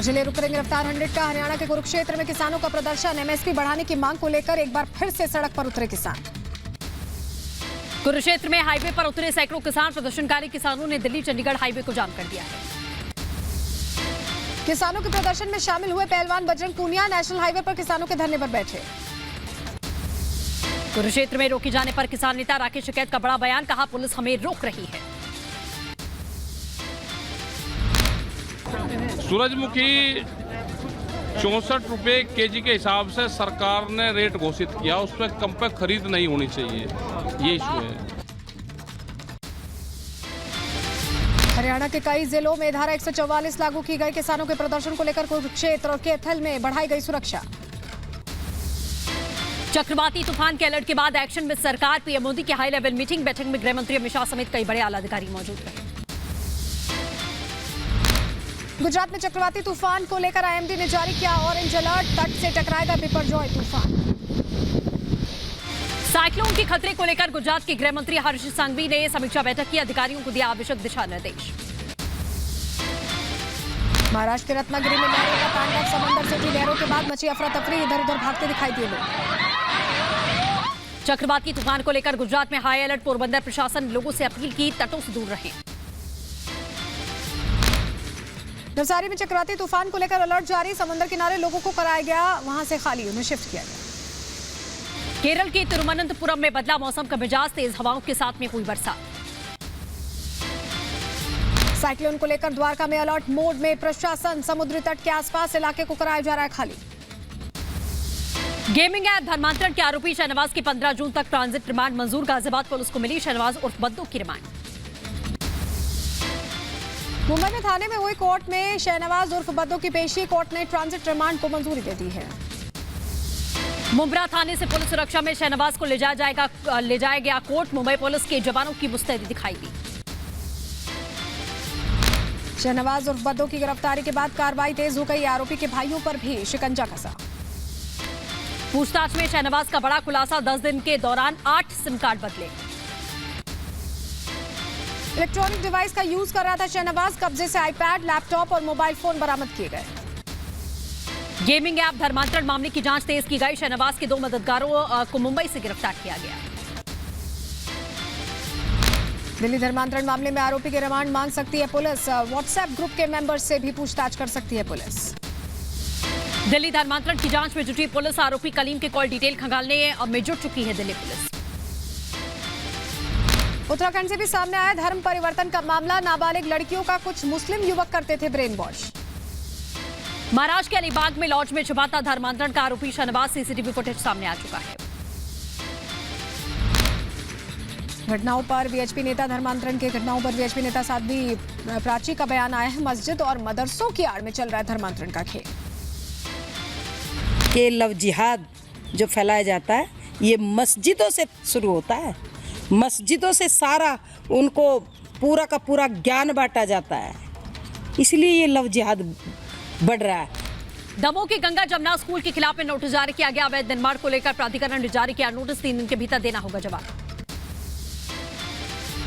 जिले रुक रहे गिरफ्तार 100 का। हरियाणा के कुरुक्षेत्र में किसानों का प्रदर्शन। एमएसपी बढ़ाने की मांग को लेकर एक बार फिर से सड़क पर उतरे किसान। कुरुक्षेत्र में हाईवे पर उतरे सैकड़ों किसान। प्रदर्शनकारी किसानों ने दिल्ली चंडीगढ़ हाईवे को जाम कर दिया है। किसानों के प्रदर्शन में शामिल हुए पहलवान बजरंग पूनिया नेशनल हाईवे पर किसानों के धरने पर बैठे। कुरुक्षेत्र में रोके जाने पर किसान नेता राकेश टिकैत का बड़ा बयान। कहा, पुलिस हमें रोक रही है। सूरजमुखी 64 रुपए केजी के हिसाब से सरकार ने रेट घोषित किया, उस पर कम पे खरीद नहीं होनी चाहिए, ये इशू है। हरियाणा के कई जिलों में धारा 144 लागू की गई। किसानों के प्रदर्शन को लेकर कुरुक्षेत्र और कैथल में बढ़ाई गई सुरक्षा। चक्रवाती तूफान के अलर्ट के बाद एक्शन में सरकार। पीएम मोदी की हाई लेवल मीटिंग। बैठक में गृह मंत्री अमित शाह समेत कई बड़े आला अधिकारी मौजूद रहे। गुजरात में चक्रवाती तूफान को लेकर आईएमडी ने जारी किया ऑरेंज अलर्ट। तट से टकराएगा बिपरजॉय तूफान। साइक्लोन के खतरे को लेकर गुजरात के गृह मंत्री हर्ष संघवी ने समीक्षा बैठक की। अधिकारियों को दिया आवश्यक दिशा निर्देश। महाराष्ट्र के रत्नागिरी में लहरों का तांडव। समंदर से उठी लहरों के बाद मची अफरा तफरी। इधर उधर भागते दिखाई दिए लोग। चक्रवाती तूफान को लेकर गुजरात में हाई अलर्ट। पोरबंदर प्रशासन लोगों से अपील की, तटों से दूर रहें। नवसारी में चक्रवाती तूफान को लेकर अलर्ट जारी। समुद्र किनारे लोगों को कराया गया वहां से खाली, उन्हें शिफ्ट किया गया। केरल के तिरुवनंतपुरम में बदला मौसम का मिजाज। तेज हवाओं के साथ में हुई बरसात। साइक्लोन को लेकर द्वारका में अलर्ट मोड में प्रशासन। समुद्री तट के आसपास इलाके को कराया जा रहा है खाली। गेमिंग ऐप धर्मांतरण के आरोपी शहनवाज की 15 जून तक ट्रांजिट रिमांड मंजूर। गाजियाबाद पुलिस को मिली शहनवाज उर्फ बद्दू की रिमांड। मुंबई में थाने में हुई कोर्ट में शहनवाज उर्फ बद्दू की पेशी। कोर्ट ने ट्रांजिट रिमांड को मंजूरी दे दी है। मुंब्रा थाने से पुलिस सुरक्षा में शहनवाज को ले जाया गया कोर्ट। मुंबई पुलिस के जवानों की मुस्तैदी दिखाई दी। शहनवाज उर्फ बद्दू की गिरफ्तारी के बाद कार्रवाई तेज हो गई। आरोपी के भाइयों पर भी शिकंजा कसा। पूछताछ में शहनवाज का बड़ा खुलासा। 10 दिन के दौरान 8 सिम कार्ड बदले। इलेक्ट्रॉनिक डिवाइस का यूज कर रहा था शहनवाज। कब्जे से आईपैड, लैपटॉप और मोबाइल फोन बरामद किए गए। गेमिंग ऐप धर्मांतरण मामले की जांच तेज की गई। शहनवाज के 2 मददगारों को मुंबई से गिरफ्तार किया गया। दिल्ली धर्मांतरण मामले में आरोपी की रिमांड मांग सकती है पुलिस। व्हाट्सएप ग्रुप के मेंबर से भी पूछताछ कर सकती है पुलिस। दिल्ली धर्मांतरण की जांच में जुटी पुलिस। आरोपी कलीम के कॉल डिटेल खंगालने में जुट चुकी है दिल्ली पुलिस। उत्तराखंड से भी सामने आया धर्म परिवर्तन का मामला। नाबालिग लड़कियों का कुछ मुस्लिम युवक करते थे ब्रेन वॉश। महाराष्ट्र के अलीबाग में लॉज में छुपा था धर्मांतरण का आरोपी शहनवाज। सीसीटीवी फुटेज सामने आ चुका है। घटनाओं पर वीएचपी नेता धर्मांतरण के घटनाओं पर वीएचपी नेता साध्वी प्राची का बयान आया है। मस्जिद और मदरसों की आड़ में चल रहा है धर्मांतरण का खेल। ये लव जिहाद जो फैलाया जाता है ये मस्जिदों से शुरू होता है। मस्जिदों से सारा उनको पूरा का पूरा ज्ञान बांटा जाता है, इसलिए ये लव जिहाद बढ़ रहा है। दमोह के गंगा जमुना स्कूल के खिलाफ में नोटिस जारी किया गया। अवैध निर्माण को लेकर प्राधिकरण ने जारी किया नोटिस। 3 दिन के भीतर देना होगा जवाब।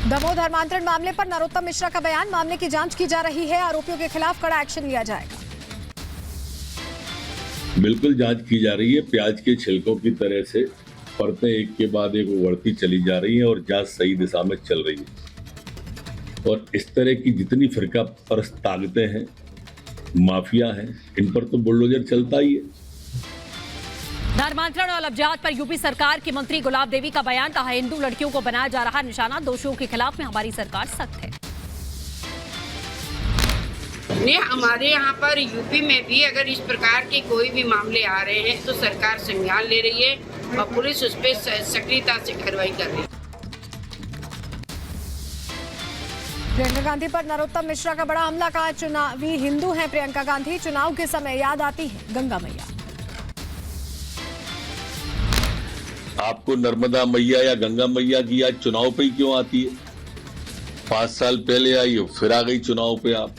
दमोह धर्मांतरण मामले पर नरोत्तम मिश्रा का बयान। मामले की जांच की जा रही है। आरोपियों के खिलाफ कड़ा एक्शन लिया जाएगा। बिल्कुल जांच की जा रही है। प्याज के छिलकों की तरह से परतें एक के बाद एक उभरती चली जा रही हैं और जांच सही दिशा में चल रही है। और इस तरह की जितनी फिरका परस्त ताकतें हैं, माफिया हैं, इन पर तो बुलडोजर चलता ही है। धर्मांतरण और लवजिहाद पर यूपी सरकार की मंत्री गुलाब देवी का बयान। कहा, हिंदू लड़कियों को बनाया जा रहा निशाना। दोषियों के खिलाफ में हमारी सरकार सख्त है। नहीं, हमारे यहाँ पर यूपी में भी अगर इस प्रकार के कोई भी मामले आ रहे हैं तो सरकार संज्ञान ले रही है और पुलिस उस पर सक्रियता से कार्रवाई कर रही है। प्रियंका गांधी पर नरोत्तम मिश्रा का बड़ा हमला। कहा, चुनावी हिंदू हैं प्रियंका गांधी। चुनाव के समय याद आती है गंगा मैया। आपको नर्मदा मैया या गंगा मैया की याद चुनाव पे ही क्यों आती है? 5 साल पहले आई हो, फिर आ गई चुनाव पे आप।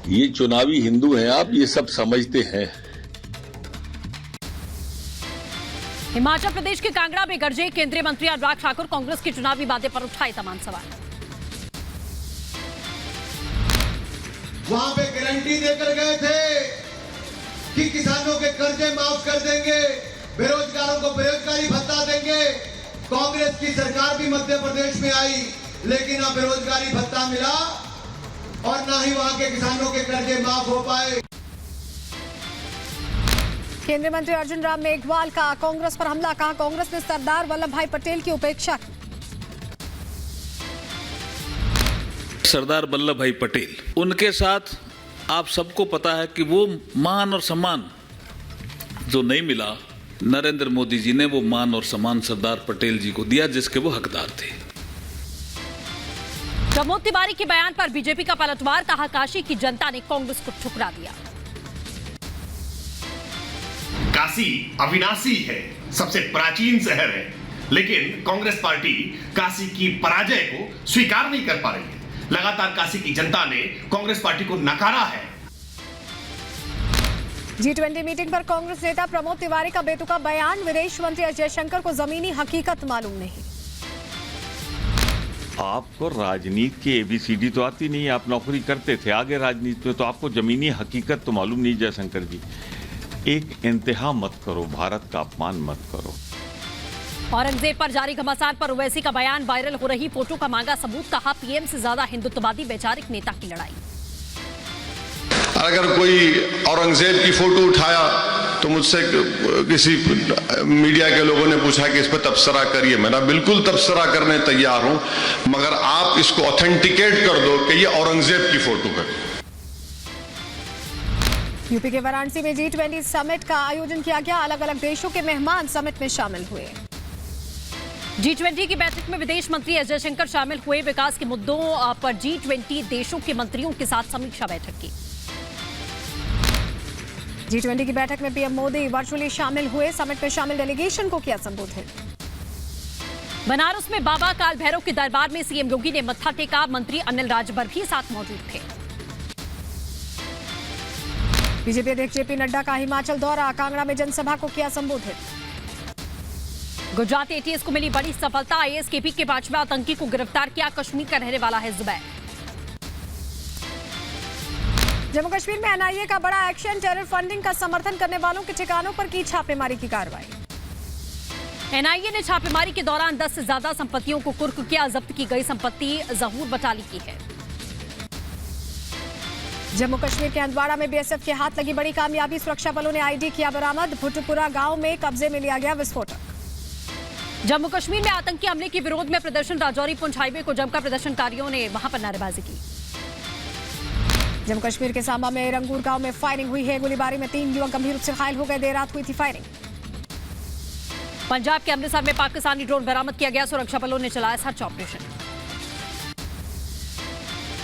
ये चुनावी हिंदू हैं आप, ये सब समझते हैं। हिमाचल प्रदेश के कांगड़ा में गरजे केंद्रीय मंत्री अनुराग ठाकुर। कांग्रेस की चुनावी वादे पर उठाए तमाम सवाल। वहां पे गारंटी देकर गए थे कि किसानों के कर्जे माफ कर देंगे, बेरोजगारों को बेरोजगारी भत्ता देंगे। कांग्रेस की सरकार भी मध्य प्रदेश में आई, लेकिन ना बेरोजगारी भत्ता मिला और ना ही वहां के किसानों के कर्जे माफ हो पाए। केंद्रीय मंत्री अर्जुन राम मेघवाल का कांग्रेस पर हमला, कहा कांग्रेस ने सरदार वल्लभ भाई पटेल की उपेक्षा की। सरदार वल्लभ भाई पटेल, उनके साथ आप सबको पता है कि वो मान और सम्मान जो नहीं मिला, नरेंद्र मोदी जी ने वो मान और सम्मान सरदार पटेल जी को दिया जिसके वो हकदार थे। प्रमोद तिवारी के बयान पर बीजेपी का पलटवार, कहा काशी की जनता ने कांग्रेस को ठुकरा दिया। काशी अविनाशी है, सबसे प्राचीन शहर है, लेकिन कांग्रेस पार्टी काशी की पराजय को स्वीकार नहीं कर पा रही है। लगातार काशी की जनता ने कांग्रेस पार्टी को नकारा है। G20 मीटिंग पर कांग्रेस नेता प्रमोद तिवारी का बेतुका बयान, विदेश मंत्री एस जयशंकर को जमीनी हकीकत मालूम नहीं। आपको राजनीति की एबीसीडी तो आती नहीं, आप नौकरी करते थे आगे राजनीति में, तो आपको जमीनी हकीकत तो मालूम नहीं। जयशंकर जी, एक इंतहा मत करो, भारत का अपमान मत करो। औरंगजेब पर जारी घमासान पर ओवैसी का बयान, वायरल हो रही फोटो का मांगा सबूत, कहा पीएम से ज्यादा हिंदुत्ववादी वैचारिक नेता की लड़ाई। अगर कोई औरंगजेब की फोटो उठाया तो मुझसे किसी मीडिया के लोगों ने पूछा कि इस पर तबसरा करिए। मैं बिल्कुल तबसरा करने तैयार हूं, मगर आप इसको ऑथेंटिकेट कर दो कि ये औरंगजेब की फोटो है। यूपी के वाराणसी में G20 समिट का आयोजन किया गया, अलग अलग देशों के मेहमान समिट में शामिल हुए। G20 की बैठक में विदेश मंत्री एस जयशंकर शामिल हुए, विकास के मुद्दों पर G20 देशों के मंत्रियों के साथ समीक्षा बैठक की। G20 की बैठक में पीएम मोदी वर्चुअली शामिल हुए, समिट में शामिल डेलीगेशन को किया संबोधित। बनारस में बाबा काल भैरव के दरबार में सीएम योगी ने मत्था टेका, मंत्री अनिल राजभर भी साथ मौजूद थे। बीजेपी अध्यक्ष जेपी नड्डा का हिमाचल दौरा, कांगड़ा में जनसभा को किया संबोधित। गुजरात एटीएस को मिली बड़ी सफलता, आईएसकेपी के 5वें आतंकी को गिरफ्तार किया, कश्मीर का रहने वाला है जुबैर। जम्मू कश्मीर में एनआईए का बड़ा एक्शन, टेरर फंडिंग का समर्थन करने वालों के ठिकानों पर की छापेमारी की कार्रवाई। एनआईए ने छापेमारी के दौरान 10 से ज्यादा संपत्तियों को कुर्क किया, जब्त की गई संपत्ति ज़हूर बटाली की है। जम्मू कश्मीर के हंदवाड़ा में बीएसएफ के हाथ लगी बड़ी कामयाबी, सुरक्षा बलों ने आईडी किया बरामद, भुट्टपुरा गांव में कब्जे में लिया गया विस्फोटक। जम्मू कश्मीर में आतंकी हमले के विरोध में प्रदर्शन, राजौरी पुंछ हाईवे को जमकर प्रदर्शनकारियों ने वहां पर नारेबाजी की। जम्मू कश्मीर के सांबा में रंगूर गांव में फायरिंग हुई है, गोलीबारी में 3 युवक गंभीर रूप से घायल हो गए, देर रात हुई थी फायरिंग। पंजाब के अमृतसर में पाकिस्तानी ड्रोन बरामद किया गया, सुरक्षा बलों ने चलाया सर्च ऑपरेशन।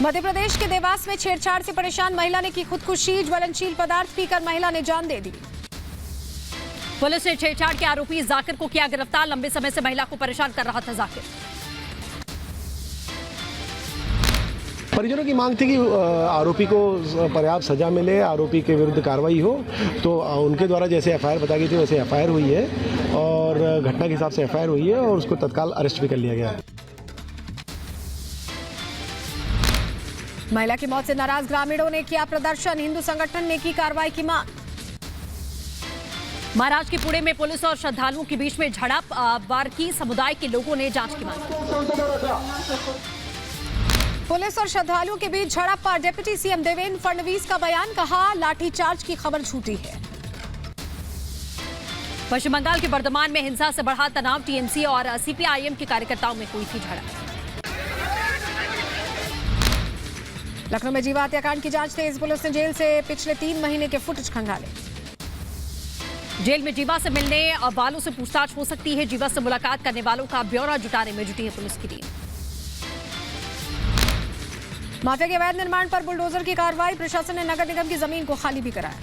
मध्य प्रदेश के देवास में छेड़छाड़ से परेशान महिला ने की खुदकुशी, ज्वलनशील पदार्थ पीकर महिला ने जान दे दी। पुलिस ने छेड़छाड़ के आरोपी जाकिर को किया गिरफ्तार, लंबे समय से महिला को परेशान कर रहा था जाकिर। परिजनों की मांग थी कि आरोपी को पर्याप्त सजा मिले, आरोपी के विरुद्ध कार्रवाई हो, तो उनके द्वारा जैसे एफआईआर बताई गई थी वैसे एफआईआर हुई है और घटना के हिसाब से एफआईआर हुई है और उसको तत्काल अरेस्ट भी कर लिया गया है। महिला की मौत से नाराज ग्रामीणों ने किया प्रदर्शन, हिंदू संगठन ने की कार्रवाई की मांग। महाराष्ट्र के पुणे में पुलिस और श्रद्धालुओं के बीच में झड़प, वारकी समुदाय के लोगों ने जांच की मांग की। पुलिस और श्रद्धालुओं के बीच झड़प पर डिप्टी सीएम देवेंद्र फडणवीस का बयान, कहा लाठीचार्ज की खबर झूठी है। पश्चिम बंगाल के बर्धमान में हिंसा से बढ़ा तनाव, टीएमसी और सीपीआईएम के कार्यकर्ताओं में हुई थी झड़प। लखनऊ में जीवा हत्याकांड की जांच तेज, पुलिस ने जेल से पिछले 3 महीने के फुटेज खंगाले। जेल में जीवा से मिलने वालों से पूछताछ हो सकती है, जीवा से मुलाकात करने वालों का ब्यौरा जुटाने में जुटी है पुलिस की टीम। माफिया के अवैध निर्माण पर बुलडोजर की कार्रवाई, प्रशासन ने नगर निगम की जमीन को खाली भी कराया।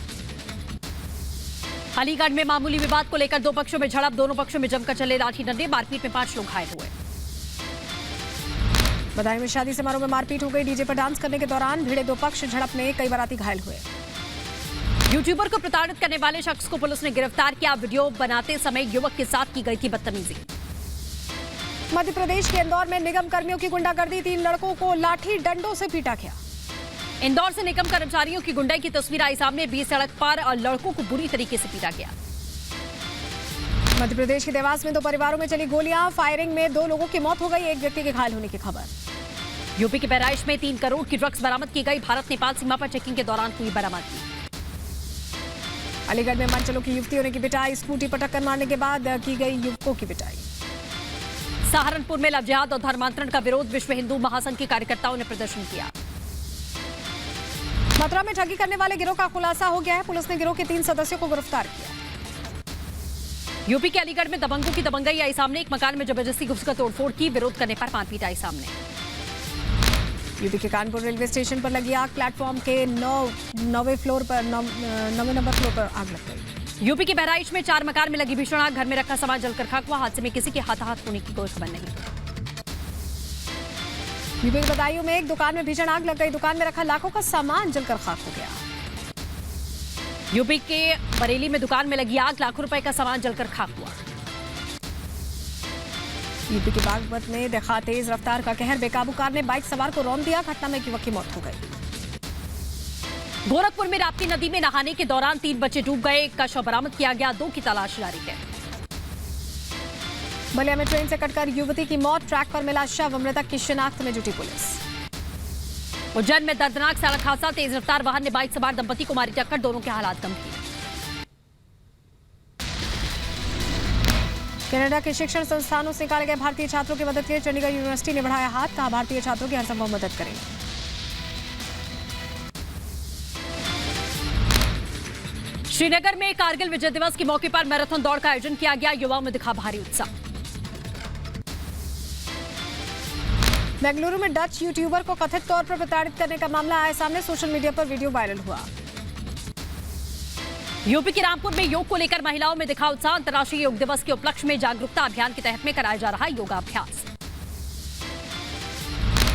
अलीगढ़ में मामूली विवाद को लेकर 2 पक्षों में झड़प, दोनों पक्षों में जमकर चले लाठी डंडे, मारपीट में 5 लोग घायल हुए। बधाई में शादी समारोह में मारपीट हो गई, डीजे पर डांस करने के दौरान भिड़े 2 पक्ष, झड़प में कई बाराती घायल हुए। यूट्यूबर को प्रताड़ित करने वाले शख्स को पुलिस ने गिरफ्तार किया, वीडियो बनाते समय युवक के साथ की गई थी बदतमीजी। मध्य प्रदेश के इंदौर में निगम कर्मियों की गुंडागर्दी, 3 लड़कों को लाठी डंडों से पीटा गया। इंदौर से निगम कर्मचारियों की गुंडाई की तस्वीर आई सामने। बीच सड़क पर लड़कों को बुरी तरीके से पीटा गया। मध्य प्रदेश के देवास में 2 परिवारों में चली गोलियां, फायरिंग में 2 लोगों की मौत हो गई, 1 व्यक्ति के घायल होने की खबर। यूपी के बहराइच में 3 करोड़ की ड्रग्स बरामद की गई। भारत नेपाल सीमा पर चेकिंग के दौरान हुई बरामदगी। अलीगढ़ में मनचलों की युवतियों ने की पिटाई, स्कूटी पर टक्कर मारने के बाद की गई युवकों की पिटाई। सहारनपुर में लव जिहाद और धर्मांतरण का विरोध, विश्व हिंदू महासंघ के कार्यकर्ताओं ने प्रदर्शन किया। मथुरा में ठगी करने वाले गिरोह का खुलासा हो गया है, पुलिस ने गिरोह के 3 सदस्यों को गिरफ्तार किया। यूपी के अलीगढ़ में दबंगों की दबंगई आई सामने। एक मकान में जबरदस्ती घुसकर तोड़फोड़ की, विरोध करने पर मारपीट आई सामने। यूपी के कानपुर रेलवे स्टेशन पर लगी आग, प्लेटफॉर्म के 9वें नंबर फ्लोर पर आग लग गई। यूपी के बहराइच में 4 मकान में लगी भीषण आग, घर में रखा सामान जलकर खाक हुआ। हादसे में किसी के हाथाहाथ होने की कोई खबर नहीं। यूपी के बदायूं में एक दुकान में भीषण आग लग गई, दुकान में रखा लाखों का सामान जलकर खाक हो गया। यूपी के बरेली में दुकान में लगी आग, लाखों रुपए का सामान जलकर खाक हुआ। यूपी के बागपत में देखा तेज रफ्तार का कहर, बेकाबू कार ने बाइक सवार को रौंद दिया, घटना में एक युवक की मौत हो गई। गोरखपुर में राप्ती नदी में नहाने के दौरान 3 बच्चे डूब गए, 1 का शव बरामद किया गया, 2 की तलाश जारी है। बलिया में ट्रेन से कटकर युवती की मौत, ट्रैक पर मिला शव, मृतक की शिनाख्त में जुटी पुलिस। उज्जैन में दर्दनाक सड़क हादसा, तेज रफ्तार वाहन ने बाइक सवार दंपति को मारी टक्कर, दोनों के हालात गंभीर। कनाडा के शिक्षण संस्थानों से निकाले गए भारतीय छात्रों की मदद के लिए चंडीगढ़ यूनिवर्सिटी ने बढ़ाया हाथ, कहा भारतीय छात्रों की हर संभव मदद करेंगे। श्रीनगर में कारगिल विजय दिवस के मौके पर मैराथन दौड़ का आयोजन किया गया, युवाओं में दिखा भारी उत्साह। बेंगलुरु में डच यूट्यूबर को कथित तौर पर प्रताड़ित करने का मामला आया सामने, सोशल मीडिया पर वीडियो वायरल हुआ। यूपी के रामपुर में योग को लेकर महिलाओं में दिखा उत्साह, अंतर्राष्ट्रीय योग दिवस के उपलक्ष्य में जागरूकता अभियान के तहत में कराया जा रहा है योगाभ्यास।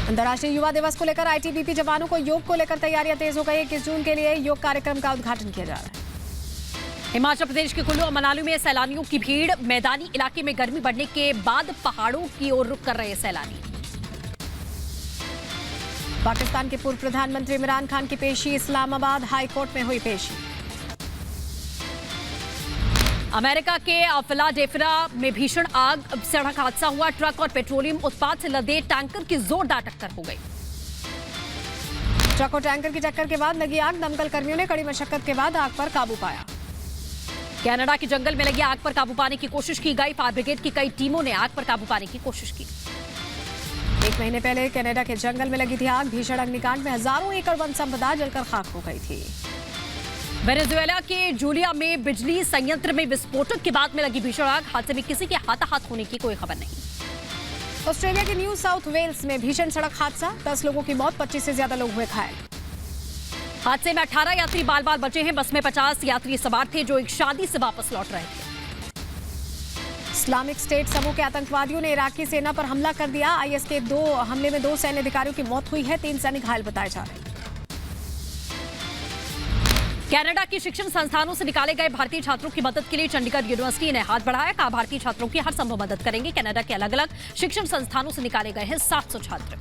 अंतर्राष्ट्रीय युवा दिवस को लेकर आईटीबीपी जवानों को योग को लेकर तैयारियां तेज हो गई। 21 जून के लिए योग कार्यक्रम का उद्घाटन किया जा रहा है। हिमाचल प्रदेश के कुल्लू और मनाली में सैलानियों की भीड़, मैदानी इलाके में गर्मी बढ़ने के बाद पहाड़ों की ओर रुख कर रहे सैलानी। पाकिस्तान के पूर्व प्रधानमंत्री इमरान खान की पेशी, इस्लामाबाद हाई कोर्ट में हुई पेशी। अमेरिका के फिलाडेल्फिया में भीषण आग, सड़क हादसा हुआ, ट्रक और पेट्रोलियम उत्पाद से लदे टैंकर की जोरदार टक्कर हो गई। ट्रक और टैंकर की टक्कर के बाद लगी आग, दमकल कर्मियों ने कड़ी मशक्कत के बाद आग पर काबू पाया। कनाडा के जंगल में लगी आग पर काबू पाने की कोशिश की गई, फायर ब्रिगेड की कई टीमों ने आग पर काबू पाने की कोशिश की। 1 महीने पहले कनाडा के जंगल में लगी थी आग, भीषण अग्निकांड में हजारों एकड़ वन संपदा जलकर खाक हो गई थी। वेनेजुएला के जूलिया में बिजली संयंत्र में विस्फोटक के बाद में लगी भीषण आग, हादसे में किसी के हाथाहाथ होने की कोई खबर नहीं। ऑस्ट्रेलिया के न्यू साउथ वेल्स में भीषण सड़क हादसा, 10 लोगों की मौत, 25 से ज्यादा लोग हुए घायल। हादसे में 18 यात्री बाल बाल बचे हैं, बस में 50 यात्री सवार थे जो एक शादी से वापस लौट रहे थे। इस्लामिक स्टेट समूह के आतंकवादियों ने इराकी सेना पर हमला कर दिया। आईएस के हमले में 2 सैन्य अधिकारियों की मौत हुई है, 3 सैनिक घायल बताए जा रहे हैं। कनाडा के शिक्षण संस्थानों से निकाले गए भारतीय छात्रों की मदद के लिए चंडीगढ़ यूनिवर्सिटी ने हाथ बढ़ाया, कहा भारतीय छात्रों की हर संभव मदद करेंगे। कनाडा के अलग अलग शिक्षण संस्थानों से निकाले गए हैं 700 छात्र।